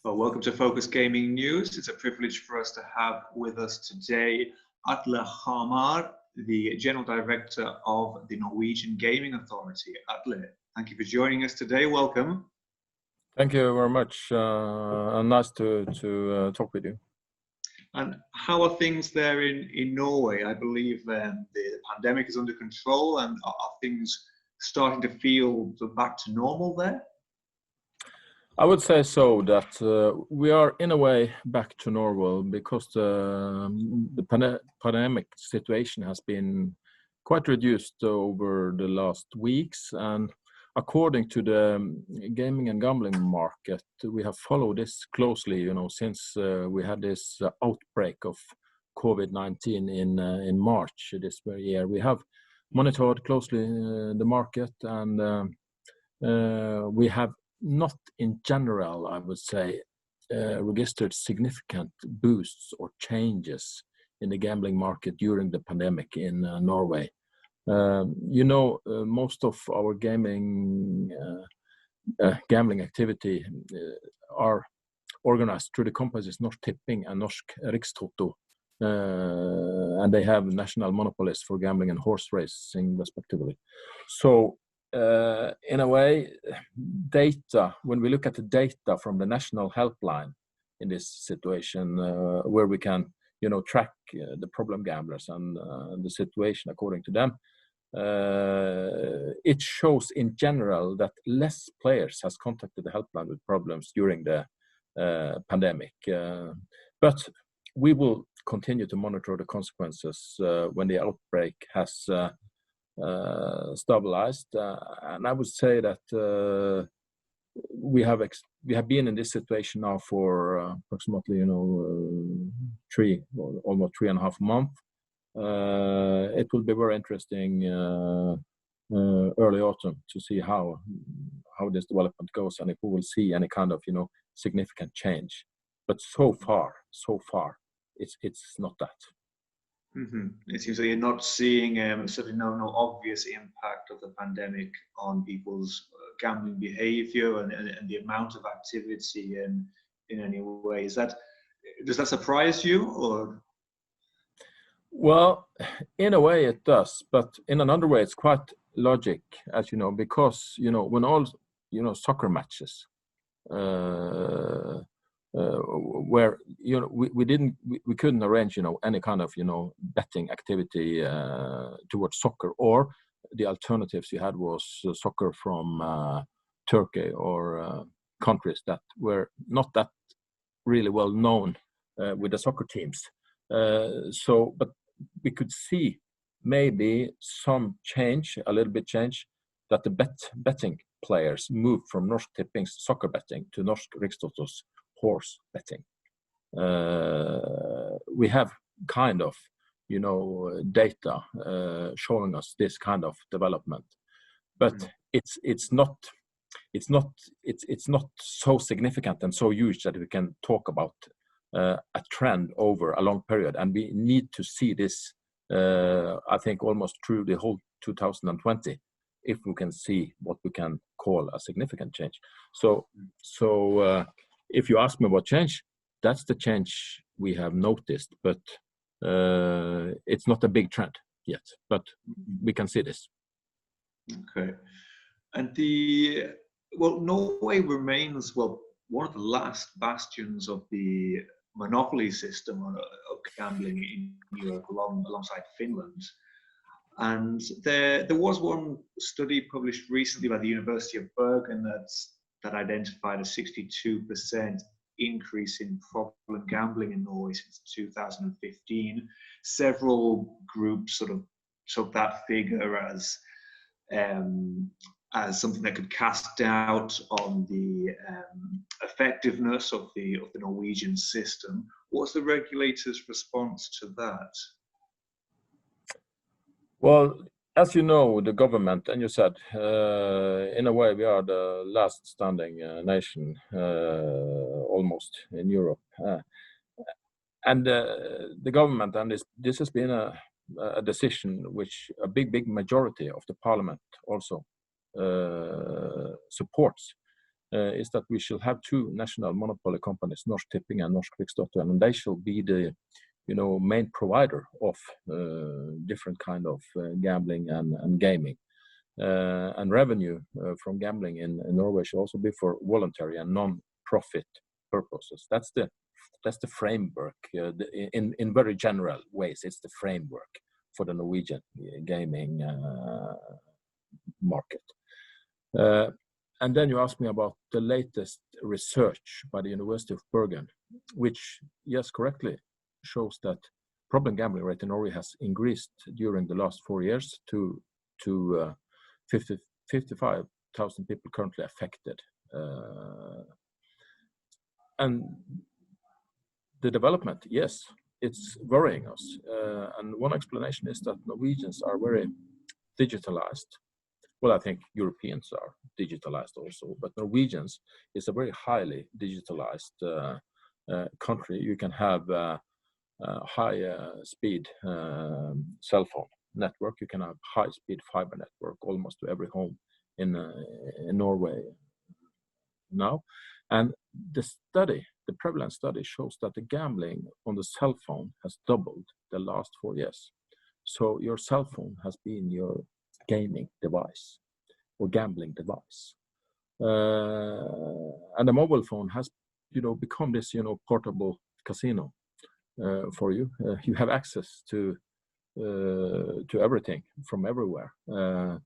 Well, welcome to Focus Gaming News. It's a privilege for us to have with us today Atle Hamar, the General Director of the Norwegian Gaming Authority. Atle, thank you for joining us today. Welcome. Thank you very much. Nice to talk with you. And how are things there in Norway? I believe the pandemic is under control, and are things starting to feel back to normal there? I would say so, that we are in a way back to normal because the pandemic situation has been quite reduced over the last weeks. And according to the gaming and gambling market, we have followed this closely, since we had this outbreak of COVID-19 in March this very year. We have monitored closely the market, and we have not in general, I would say, registered significant boosts or changes in the gambling market during the pandemic in Norway. Most of our gambling activity are organized through the companies Norsk Tipping and Norsk Rikstoto, and they have national monopolies for gambling and horse racing respectively. So in a way, data, when we look at the data from the national helpline in this situation, where we can track the problem gamblers and the situation according to them, it shows in general that less players has contacted the helpline with problems during the pandemic. But we will continue to monitor the consequences when the outbreak has stabilized, and I would say that we have been in this situation now for approximately almost 3.5 months. It will be very interesting early autumn to see how this development goes, and if we will see any kind of significant change. But so far it's not that. Mm-hmm. It seems like you're not seeing certainly no obvious impact of the pandemic on people's gambling behavior and the amount of activity in any way. Does that surprise you, or? Well, in a way it does, but in another way it's quite logic, as you know, because when all soccer matches where we couldn't arrange any kind of betting activity towards soccer, or the alternatives you had was soccer from Turkey or countries that were not that really well known with the soccer teams. But we could see maybe some change, a little bit change, that the betting players moved from Norsk Tipping's soccer betting to Norsk Rikstoto's horse betting. We have kind of data showing us this kind of development, but it's not so significant and so huge that we can talk about a trend over a long period, and we need to see this I think almost through the whole 2020 if we can see what we can call a significant change. So if you ask me what change, that's the change we have noticed, but it's not a big trend yet, but we can see this. Okay. And Norway remains, one of the last bastions of the monopoly system of gambling in Europe alongside Finland. And there was one study published recently by the University of Bergen that identified a 62% increase in problem gambling in Norway since 2015. Several groups sort of took that figure as something that could cast doubt on the effectiveness of the Norwegian system. What's the regulator's response to that? Well, as you know, the government, and you said, in a way, we are the last standing nation, almost, in Europe. And the government, and this has been a decision which a big majority of the parliament also supports, is that we shall have two national monopoly companies, Norsk Tipping and Norsk Rikstoto, and they shall be the main provider of different kind of gambling and gaming. And revenue from gambling in Norway should also be for voluntary and non-profit purposes. That's the framework. In very general ways, it's the framework for the Norwegian gaming market. And then you asked me about the latest research by the University of Bergen, which, yes, correctly shows that problem gambling rate in Norway has increased during the last 4 years to 55,000 people currently affected. And the development, yes, it's worrying us. And one explanation is that Norwegians are very digitalized. Well, I think Europeans are digitalized also, but Norwegians is a very highly digitalized country. You can have high speed cell phone network. You can have high speed fiber network almost to every home in Norway now. And the prevalence study shows that the gambling on the cell phone has doubled the last 4 years. So your cell phone has been your gaming device or gambling device. And the mobile phone has, become this, portable casino for you. You have access to everything from everywhere. And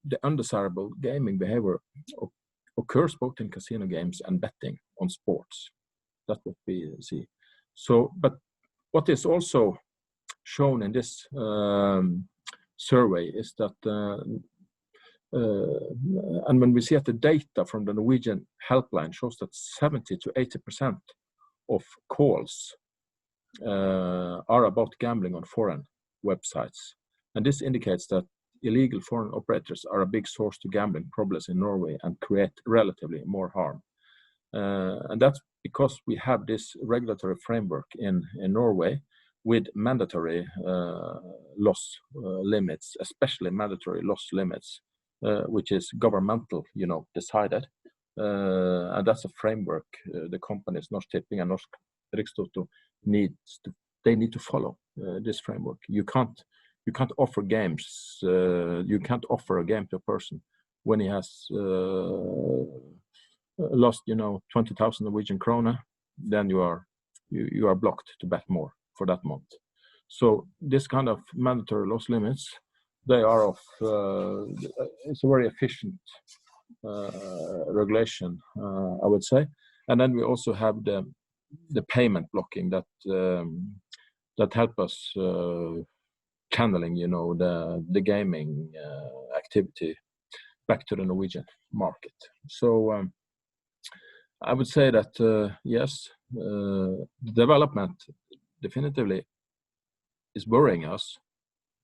the undesirable gaming behavior occurs both in casino games and betting on sports. That's what we see. So, but what is also shown in this survey is that, and when we see at the data from the Norwegian helpline shows that 70 to 80% of calls are about gambling on foreign websites. And this indicates that illegal foreign operators are a big source to gambling problems in Norway and create relatively more harm. And that's because we have this regulatory framework in Norway with mandatory loss limits, especially mandatory loss limits, which is governmental, decided. And that's a framework the companies Norsk Tipping and Norsk Rikstoto need to follow this framework. You can't offer games. You can't offer a game to a person when he has lost, 20,000 Norwegian krone. Then you are blocked to bet more for that month. So this kind of mandatory loss limits, they are of it's a very efficient regulation, I would say. And then we also have the payment blocking that help us channeling, the gaming activity back to the Norwegian market. So I would say that yes, development definitively is worrying us,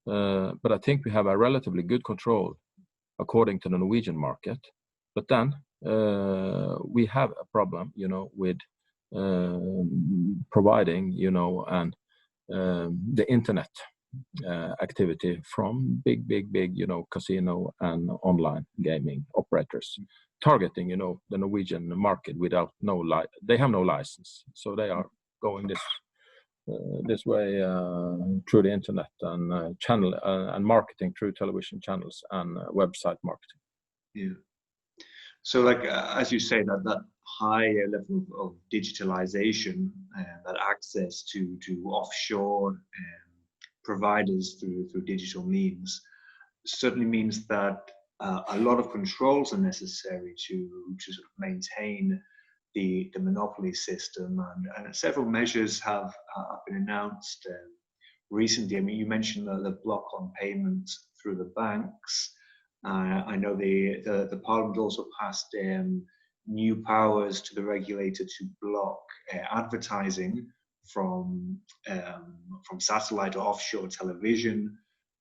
but I think we have a relatively good control according to the Norwegian market. But then we have a problem, with providing, and the internet activity from big, casino and online gaming operators targeting, the Norwegian market without they have no license, so they are going this way through the internet and channel and marketing through television channels and website marketing. Yeah. So, as you say, that higher level of digitalization and that access to offshore providers through digital means certainly means that a lot of controls are necessary to sort of maintain the monopoly system, and several measures have been announced recently. I mean, you mentioned the block on payments through the banks. I know the Parliament also passed new powers to the regulator to block advertising from satellite or offshore television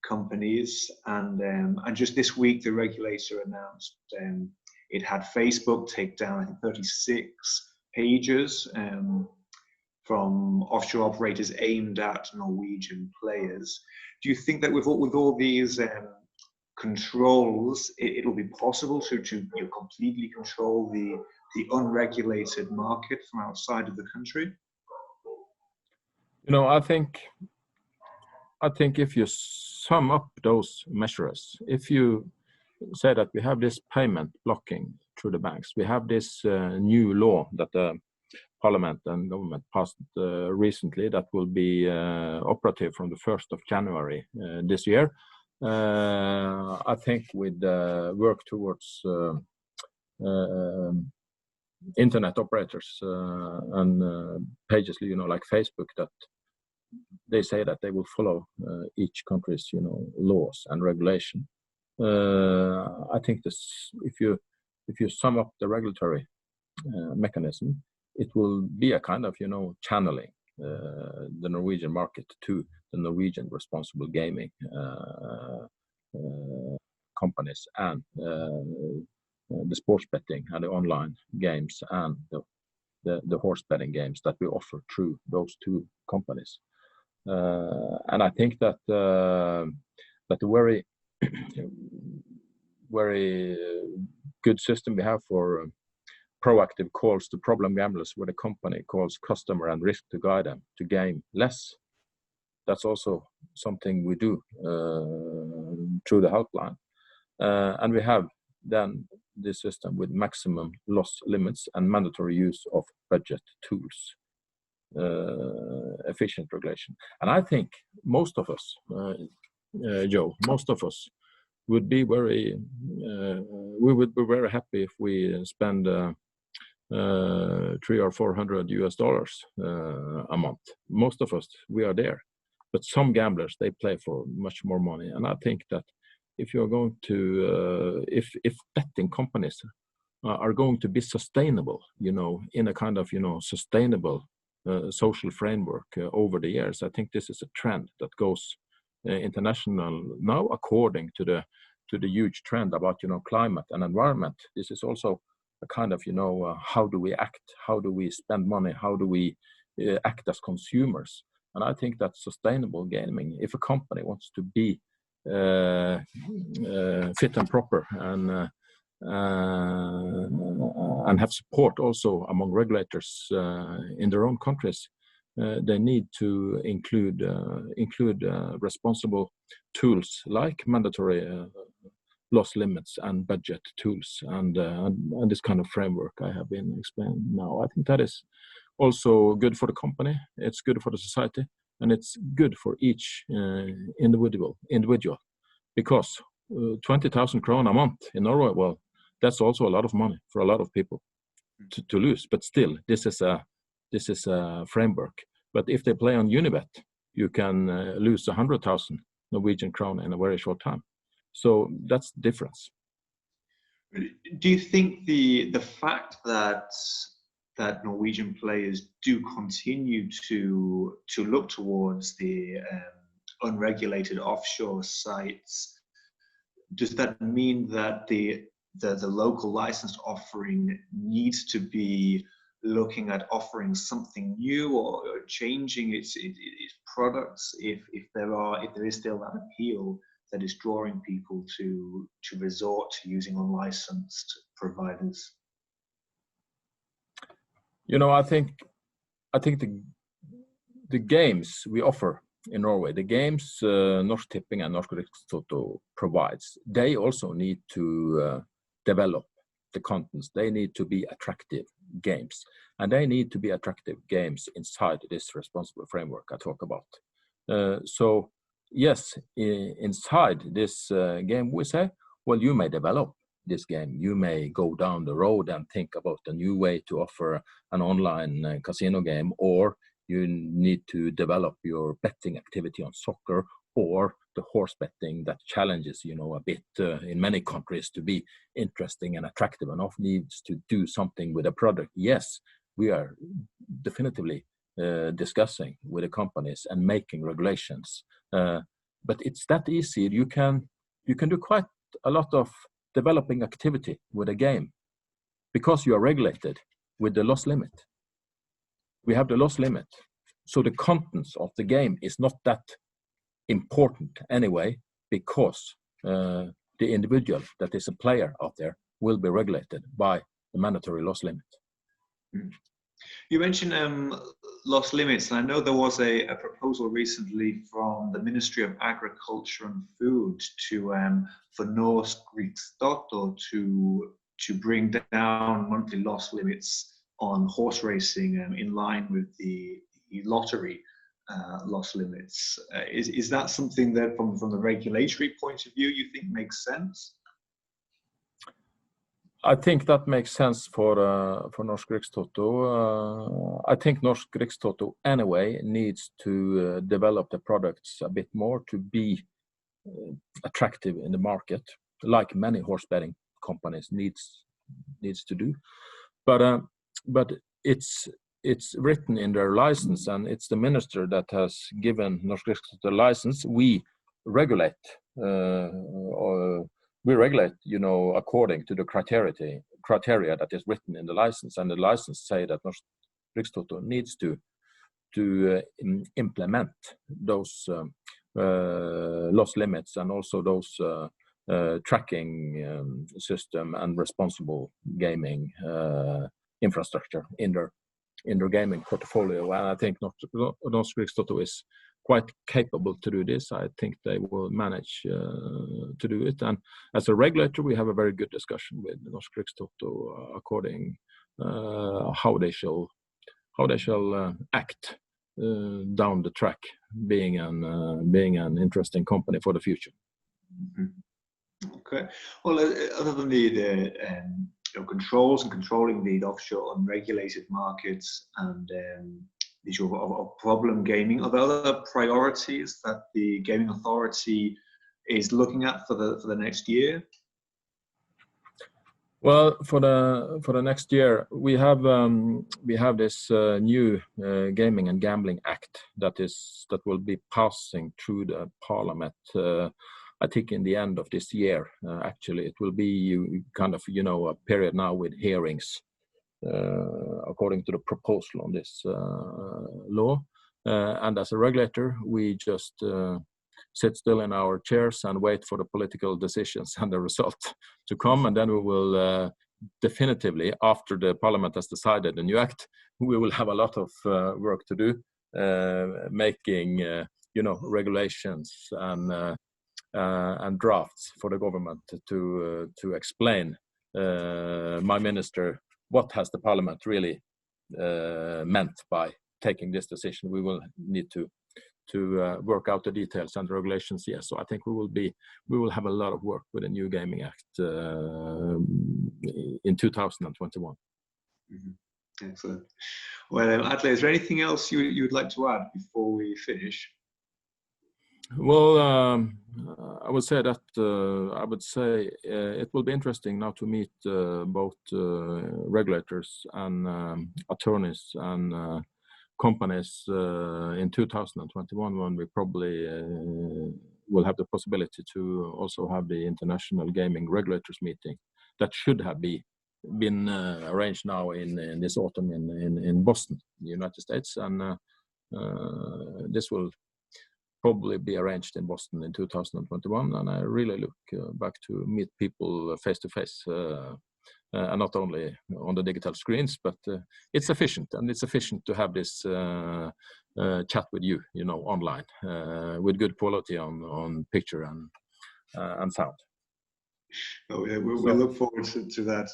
companies, and just this week the regulator announced it had Facebook take down, I think, 36 pages from offshore operators aimed at Norwegian players. Do you think that with all these controls, it'll be possible to completely control the unregulated market from outside of the country? You know, I think if you sum up those measures, if you say that we have this payment blocking through the banks, we have this new law that the Parliament and government passed recently that will be operative from the 1st of January this year. I think with work towards internet operators and pages, you know, like Facebook, that they say that they will follow each country's, you know, laws and regulation. I think this, if you sum up the regulatory mechanism, it will be a kind of, you know, channeling the Norwegian market to the Norwegian responsible gaming companies and the sports betting and the online games and the horse betting games that we offer through those two companies. And I think that the very very good system we have for proactive calls to problem gamblers, where the company calls customer and risk to guide them to game less. That's also something we do through the helpline. And we have then this system with maximum loss limits and mandatory use of budget tools, efficient regulation. And I think most of us, Joe, most of us would be very, we would be very happy if we spend $300 or $400 a month. Most of us, we are there. But some gamblers, they play for much more money. And I think that if you're going to, if betting companies are going to be sustainable, you know, in a kind of, you know, sustainable social framework over the years, I think this is a trend that goes international now, according to the huge trend about, you know, climate and environment. This is also a kind of, you know, how do we act? How do we spend money? How do we act as consumers? And I think that sustainable gaming, if a company wants to be fit and proper and have support also among regulators in their own countries, they need to include responsible tools like mandatory loss limits and budget tools and this kind of framework I have been explaining now. I think that is also good for the company, it's good for the society, and it's good for each individual, because 20,000 krona a month in Norway, well, that's also a lot of money for a lot of people to lose. But still, this is a framework. But if they play on Unibet, you can lose 100,000 Norwegian krona in a very short time. So that's the difference. Do you think the fact that Norwegian players do continue to look towards the unregulated offshore sites, does that mean that the local licensed offering needs to be looking at offering something new or changing its products if there is still that appeal that is drawing people to resort to using unlicensed providers? You know, I think the games we offer in Norway, the games Norsk Tipping and Norsk Rikstoto provides, they also need to develop the contents. They need to be attractive games, and they need to be attractive games inside this responsible framework I talk about. So yes, inside this game we say, well, you may develop this game, you may go down the road and think about a new way to offer an online casino game, or you need to develop your betting activity on soccer or the horse betting that challenges, you know, a bit in many countries to be interesting and attractive enough, needs to do something with a product. Yes, we are definitively discussing with the companies and making regulations. But it's that easy. You can do quite a lot of developing activity with a game because you are regulated with the loss limit. We have the loss limit. So the contents of the game is not that important anyway, because the individual that is a player out there will be regulated by the mandatory loss limit. You mentioned loss limits, and I know there was a proposal recently from the Ministry of Agriculture and Food to for Norsk Rikstoto to bring down monthly loss limits on horse racing in line with the lottery loss limits. Is that something that, from the regulatory point of view, you think makes sense? I think that makes sense for Norsk Rikstoto. I think Norsk Rikstoto anyway needs to develop the products a bit more to be attractive in the market, like many horse betting companies needs to do. But it's written in their license, and it's the minister that has given Norsk Rikstoto the license. We regulate. We regulate, according to the criteria that is written in the license, and the license say that Norsk Rikstoto needs to implement those loss limits and also those tracking system and responsible gaming infrastructure in their gaming portfolio. And I think Norsk Rikstoto is quite capable to do this. I think they will manage to do it. And as a regulator, we have a very good discussion with Norsk Rikstoto according how they shall act down the track, being an interesting company for the future. Mm-hmm. Okay. Well, other than the controls and controlling the offshore unregulated markets and the issue of problem gaming, are there other priorities that the Gaming Authority is looking at for the next year? Well, for the next year, we have this new Gaming and Gambling Act that will be passing through the Parliament. I think in the end of this year. Actually, it will be kind of a period now with hearings according to the proposal on this law. And as a regulator, we just sit still in our chairs and wait for the political decisions and the result to come, and then we will definitively, after the Parliament has decided the new act, we will have a lot of work to do, making regulations and drafts for the government to explain my minister what has the Parliament really meant by taking this decision. We will need to work out the details and the regulations. Yes, so I think we will have a lot of work with the new Gaming Act in 2021. Mm-hmm. Excellent. Well, Atle, is there anything else you would like to add before we finish? Well, I would say that it will be interesting now to meet both regulators and attorneys and companies in 2021, when we probably will have the possibility to also have the International Gaming Regulators meeting that should have been arranged now in this autumn in Boston, the United States, and this will probably be arranged in Boston in 2021, and I really look back to meet people face to face, and not only on the digital screens, but it's efficient, and it's efficient to have this chat with you, online, with good quality on picture and sound. Oh, yeah, we'll look forward to that.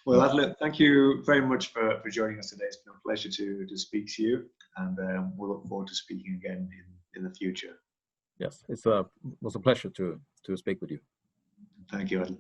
Well, Atle, thank you very much for joining us today. It's been a pleasure to speak to you, and we'll look forward to speaking again in the future. Yes, it was a pleasure to speak with you. Thank you, Atle.